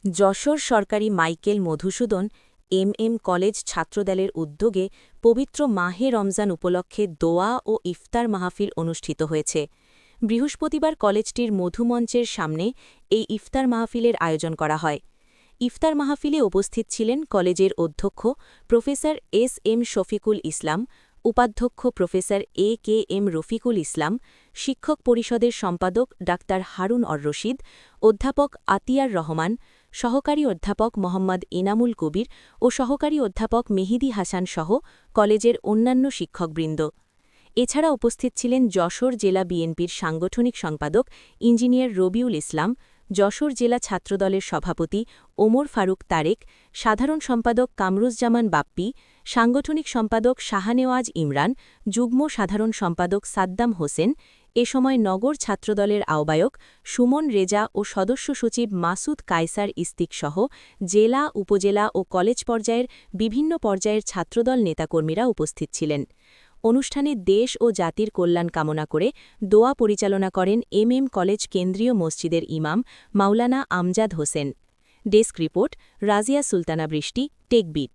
যশোর সরকারি Michael Madhusudan M college ছাত্রদলের উদ্যোগে পবিত্র মাহে রমজান উপলক্ষে দোয়া ও ইফতার মাহফিল অনুষ্ঠিত হয়েছে। বৃহস্পতিবার কলেজটির মধুমঞ্চের সামনে এই ইফতার মাহফিলের আয়োজন করা হয়। ইফতার মাহফিলে উপস্থিত ছিলেন কলেজের অধ্যক্ষ প্রফেসর এম শফিকুল ইসলাম, উপাধ্যক্ষ প্রফেসর এম রফিকুল ইসলাম, শিক্ষক পরিষদের সম্পাদক ডাক্তার হারুন রশিদ, অধ্যাপক আতিয়ার রহমান, সহকারী অধ্যাপক মোহাম্মদ এনামুল কবির ও সহকারী অধ্যাপক মেহিদি হাসান সহ কলেজের অন্যান্য শিক্ষকবৃন্দ। এছাড়া উপস্থিত ছিলেন যশোর জেলা বিএনপির সাংগঠনিক সম্পাদক ইঞ্জিনিয়ার রবিউল ইসলাম, যশোর জেলা ছাত্রদলের সভাপতি ওমর ফারুক তারেক, সাধারণ সম্পাদক কামরুজ্জামান বাপ্পি, সাংগঠনিক সম্পাদক শাহানেওয়াজ ইমরান, যুগ্ম সাধারণ সম্পাদক সাদ্দাম হোসেন। এ সময় নগর ছাত্রদলের আহ্বায়ক সুমন রেজা ও সদস্য সচিব মাসুদ কায়সার ইস্তিক সহ জেলা, উপজেলা ও কলেজ পর্যায়ের বিভিন্ন পর্যায়ের ছাত্রদল নেতাকর্মীরা উপস্থিত ছিলেন। অনুষ্ঠানে দেশ ও জাতির কল্যাণ কামনা করে দোয়া পরিচালনা করেন এম কলেজ কেন্দ্রীয় মসজিদের ইমাম মাওলানা আমজাদ হোসেন। ডেস্ক রিপোর্ট রাজিয়া সুলতানা বৃষ্টি, টেকবিট।